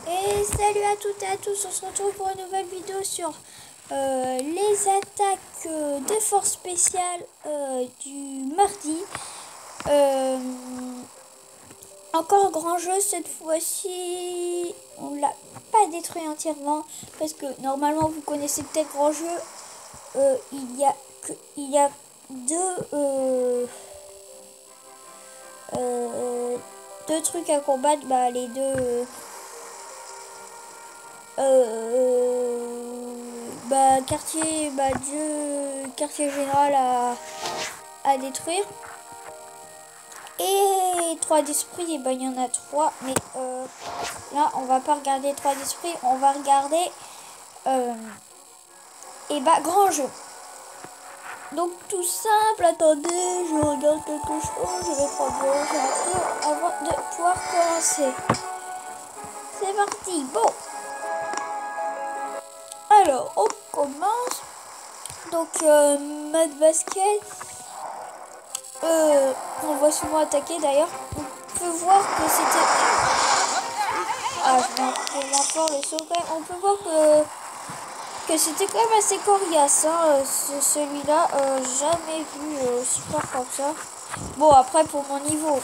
Et salut à toutes et à tous, on se retrouve pour une nouvelle vidéo sur les attaques de force spéciale du mardi. Encore un grand jeu, cette fois-ci on l'a pas détruit entièrement parce que normalement vous connaissez peut-être grand jeu. Il y a deux trucs à combattre, les deux quartier général à détruire. Et 3 d'esprit, il y en a 3, mais là on va pas regarder 3 d'esprit, on va regarder grand jeu. Donc tout simple, attendez, je regarde quelque chose, je vais prendre mon ordinateur avant de pouvoir commencer. C'est parti, bon. Alors, on commence. Donc, Mad Basket, on voit souvent attaquer d'ailleurs. On peut voir que c'était... Ah, je vais moins fort le saut quand même. On peut voir que c'était quand même assez coriace, hein, celui-là. Jamais vu aussi fort comme ça. Bon, après, pour mon niveau.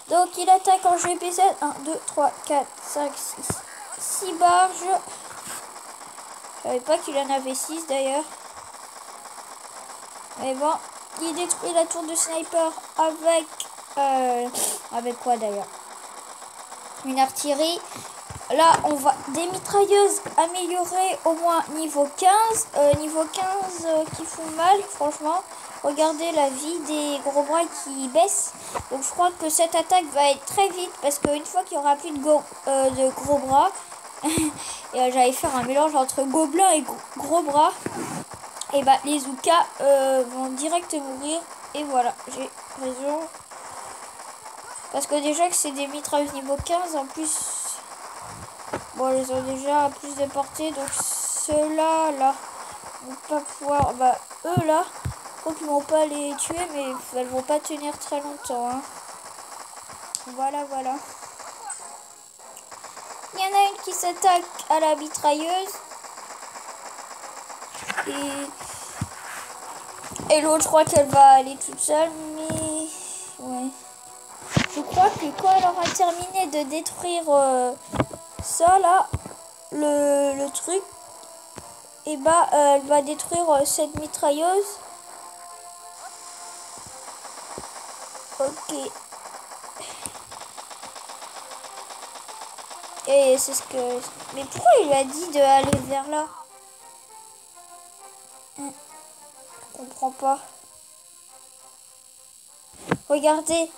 Donc, il attaque en GPZ. 1, 2, 3, 4, 5, 6 barges. Je savais pas qu'il en avait 6 d'ailleurs. Mais bon, il détruit la tour de sniper avec quoi d'ailleurs? Une artillerie. Là, on va des mitrailleuses améliorées au moins niveau 15. Niveau 15 qui font mal, franchement. Regardez la vie des gros bras qui baisse. Donc, je crois que cette attaque va être très vite parce qu'une fois qu'il n'y aura plus de gros bras, et j'allais faire un mélange entre gobelins et gros bras. Et les Zoukas vont direct mourir. Et voilà, j'ai raison. Parce que déjà que c'est des mitrailleuses niveau 15, en plus... Bon, ils ont déjà plus de portée. Donc ceux-là, là, vont pas pouvoir... eux, là, je crois qu'ils vont pas les tuer, mais elles vont pas tenir très longtemps. Hein. Voilà, voilà. Il y en a une qui s'attaque à la mitrailleuse. Et l'autre, je crois qu'elle va aller toute seule, mais... Ouais. Je crois que quand elle aura terminé de détruire ça, là, le truc, et elle va détruire cette mitrailleuse. Ok. Et c'est ce que... Mais pourquoi il lui a dit d'aller vers là? Je comprends pas. Regardez.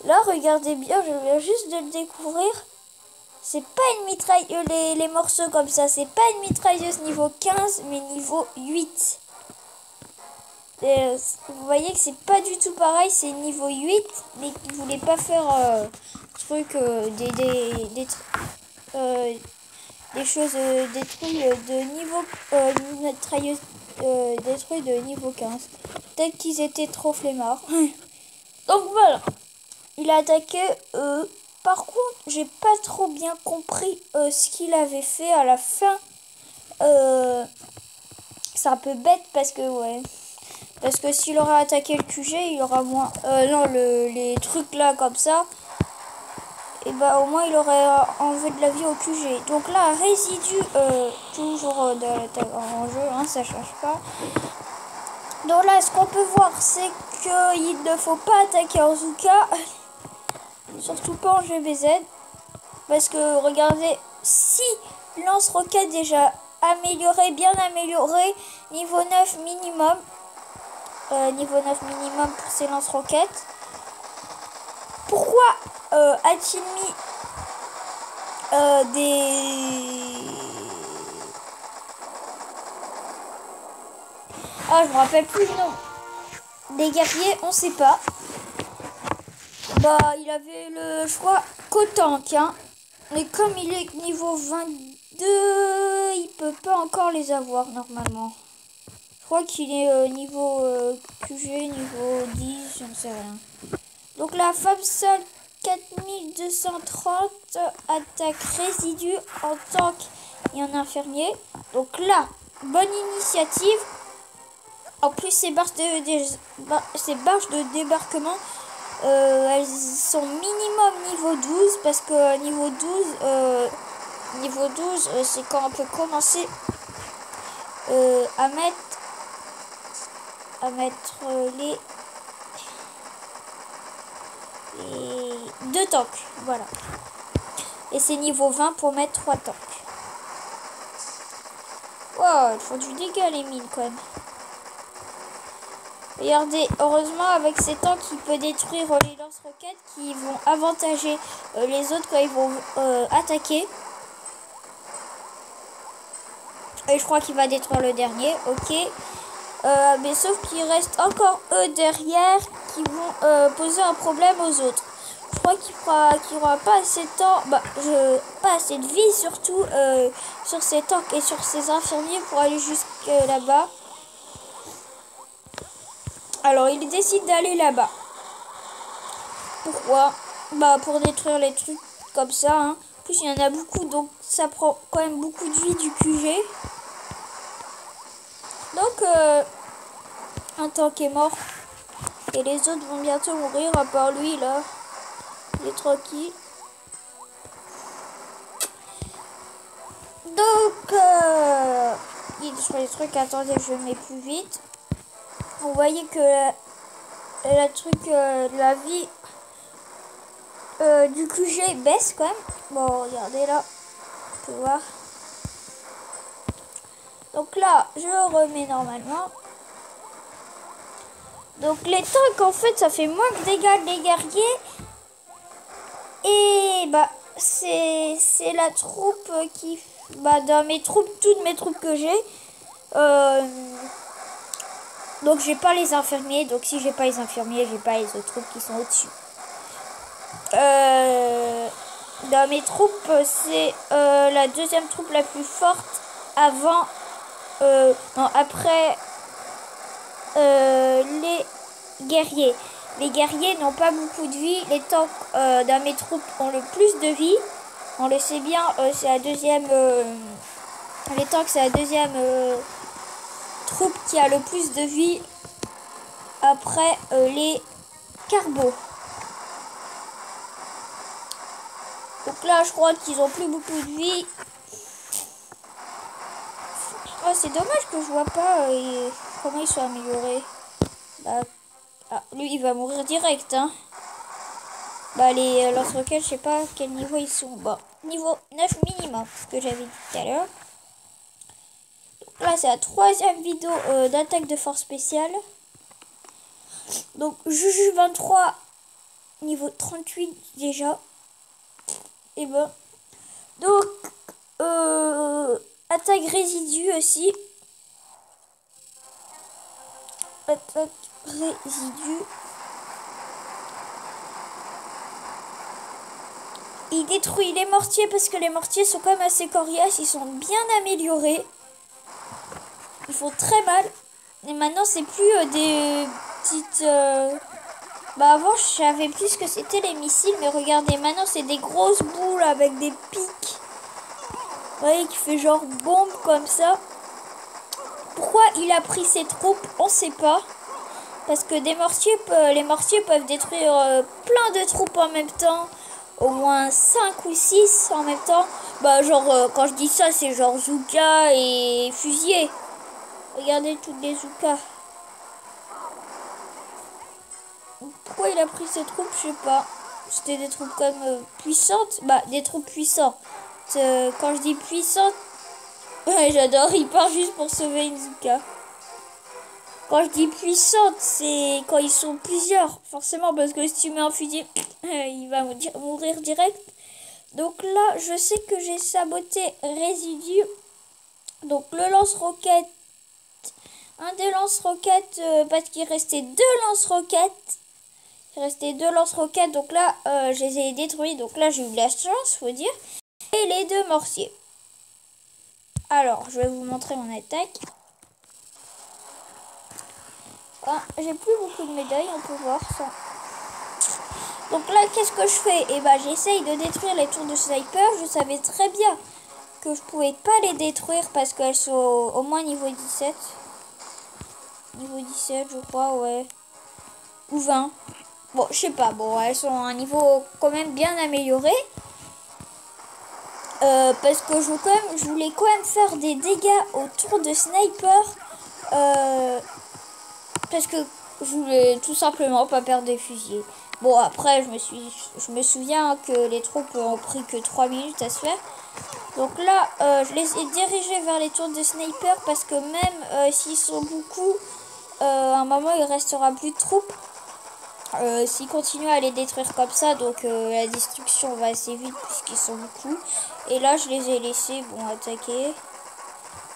Là, regardez bien, je viens juste de le découvrir. C'est pas une mitrailleuse, les morceaux comme ça, c'est pas une mitrailleuse niveau 15, mais niveau 8. Vous voyez que c'est pas du tout pareil, c'est niveau 8, mais qui voulait pas faire des choses détruites de niveau mitrailleuse détruite de niveau 15. Peut-être qu'ils étaient trop flemmards. Donc voilà. Il a attaqué. Par contre, j'ai pas trop bien compris ce qu'il avait fait à la fin. C'est un peu bête parce que ouais. Parce que s'il aurait attaqué le QG, il aura moins. Non, les trucs là comme ça. Et au moins il aurait enlevé de la vie au QG. Donc là, résidu toujours de l'attaque en jeu, hein, ça change pas. Donc là, ce qu'on peut voir, c'est qu'il ne faut pas attaquer en Zouka. Surtout pas en GBZ. Parce que regardez, si lance-roquette déjà amélioré, bien amélioré, niveau 9 minimum. Niveau 9 minimum pour ces lance-roquettes. Pourquoi a-t-il mis Ah, je me rappelle plus le nom. Des guerriers, on sait pas. Il avait le choix qu'au-tank, hein. Mais comme il est niveau 22, il peut pas encore les avoir normalement. Je crois qu'il est niveau QG, niveau 10, je ne sais rien. Donc la femme seule 4230 attaques résidus en tank et en infirmier. Donc là, bonne initiative. En plus, ces barges de débarquement, elles sont minimum niveau 12 parce que niveau 12, c'est quand on peut commencer à mettre les 2 tanks, voilà. Et c'est niveau 20 pour mettre 3 tanks. Wow, il faut du dégât les mines quand même. Regardez, heureusement avec ces tanks, il peut détruire les lance-roquettes qui vont avantager les autres quand ils vont attaquer. Et je crois qu'il va détruire le dernier, ok. Mais sauf qu'il reste encore eux derrière qui vont poser un problème aux autres. Je crois qu'il n'y aura pas assez de temps, pas assez de vie surtout sur ces tanks et sur ces infirmiers pour aller jusque là-bas. Alors il décide d'aller là-bas. Pourquoi? Pour détruire les trucs comme ça. Hein. En plus il y en a beaucoup, donc ça prend quand même beaucoup de vie du QG. Donc un tank est mort. Et les autres vont bientôt mourir, à part lui là. Il est tranquille. Donc il détruit les trucs. Attendez, je mets plus vite. Vous voyez que la vie du QG baisse quand même. Bon, regardez là. On peut voir. Donc là, je remets normalement. Donc les tanks, en fait, ça fait moins de dégâts que les guerriers. Et c'est la troupe qui... dans mes troupes, toutes mes troupes que j'ai. Donc j'ai pas les infirmiers. Donc si j'ai pas les infirmiers, j'ai pas les autres troupes qui sont au-dessus. Dans mes troupes, c'est la deuxième troupe la plus forte avant... après les guerriers. Les guerriers n'ont pas beaucoup de vie. Les tanks dans mes troupes ont le plus de vie. On le sait bien, c'est la deuxième... les tanks, c'est la deuxième troupe qui a le plus de vie après les carbos. Donc là, je crois qu'ils ont plus beaucoup de vie. Oh, c'est dommage que je vois pas comment ils sont améliorés. Lui, il va mourir direct. Hein. Les lance-roquettes, je sais pas à quel niveau ils sont. Niveau 9 minimum, ce que j'avais dit tout à l'heure. Là, c'est la 3e vidéo d'attaque de force spéciale. Donc, Juju 23, niveau 38 déjà. Et donc, attaque résidu aussi. Attaque résidu. Il détruit les mortiers parce que les mortiers sont quand même assez coriaces. Ils sont bien améliorés. Ils font très mal. Et maintenant, c'est plus des petites... avant, je savais plus que c'était les missiles. Mais regardez, maintenant, c'est des grosses boules avec des pics. Vous voyez, qui fait genre bombe comme ça. Pourquoi il a pris ses troupes, on sait pas. Parce que les mortiers peuvent détruire plein de troupes en même temps. Au moins 5 ou 6 en même temps. Quand je dis ça, c'est genre Zouka et Fusier. Regardez toutes les Zouka. Pourquoi il a pris ses troupes, je sais pas. C'était des troupes comme puissantes. Des troupes puissantes. Quand je dis puissantes, ouais, j'adore. Il part juste pour sauver une Zouka. Quand je dis puissante, c'est quand ils sont plusieurs. Forcément, parce que si tu mets un fusil, il va mourir direct. Donc là, je sais que j'ai saboté résidu. Donc le lance-roquette. Un des lance-roquettes, parce qu'il restait 2 lance-roquettes. Il restait 2 lance-roquettes. Donc là, je les ai détruits. Donc là, j'ai eu de la chance, faut dire. Et les 2 mortiers. Alors, je vais vous montrer mon attaque. J'ai plus beaucoup de médailles, on peut voir ça. Donc là, qu'est-ce que je fais? Et bah, j'essaye de détruire les tours de sniper. Je savais très bien que je pouvais pas les détruire parce qu'elles sont au moins niveau 17. Niveau 17, je crois, ouais. Ou 20. Bon, je sais pas. Bon, elles sont à un niveau quand même bien amélioré. Parce que je voulais quand même faire des dégâts au tour de sniper. Parce que je voulais tout simplement pas perdre des fusils. Bon, après, je me souviens que les troupes ont pris que 3 minutes à se faire. Donc là, je les ai dirigés vers les tours de sniper parce que même s'ils sont beaucoup, à un moment, il restera plus de troupes. S'ils continuent à les détruire comme ça, donc la destruction va assez vite puisqu'ils sont beaucoup. Et là, je les ai laissés, bon, attaquer.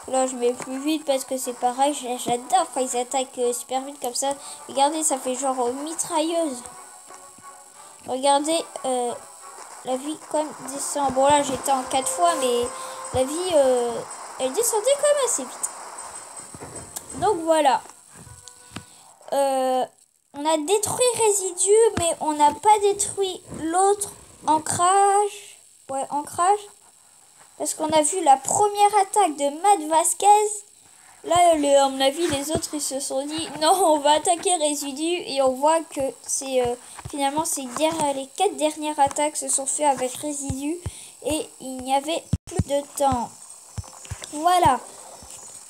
Là, je mets plus vite parce que c'est pareil. J'adore quand ils attaquent super vite comme ça. Regardez, ça fait genre mitrailleuse. Regardez, la vie quand même descend. Bon, là, j'étais en 4 fois, mais la vie, elle descendait quand même assez vite. Donc, voilà. On a détruit Résidu, mais on n'a pas détruit l'autre ancrage. Ouais, ancrage. Parce qu'on a vu la première attaque de Matt Vasquez. Là, à mon avis, les autres, ils se sont dit, non, on va attaquer Résidu. Et on voit que c'est finalement, les 4 dernières attaques se sont faites avec Résidu. Et il n'y avait plus de temps. Voilà.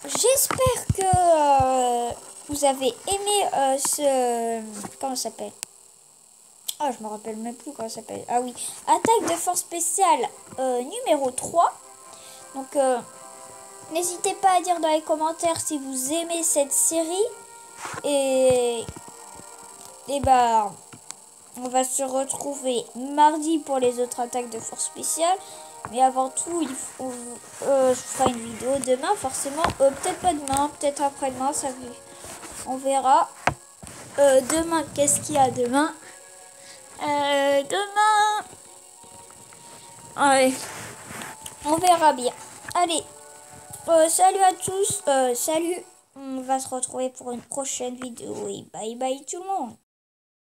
J'espère que vous avez aimé ce... Comment ça s'appelle? Ah, je me rappelle même plus comment ça s'appelle. Ah oui, attaque de force spéciale numéro 3. Donc, n'hésitez pas à dire dans les commentaires si vous aimez cette série. Et bah, on va se retrouver mardi pour les autres attaques de force spéciale. Mais avant tout, je ferai une vidéo demain, forcément. Peut-être pas demain, peut-être après-demain, on verra. Demain, qu'est-ce qu'il y a demain? Demain, ouais, on verra bien. Allez, salut à tous, salut. On va se retrouver pour une prochaine vidéo et bye bye tout le monde.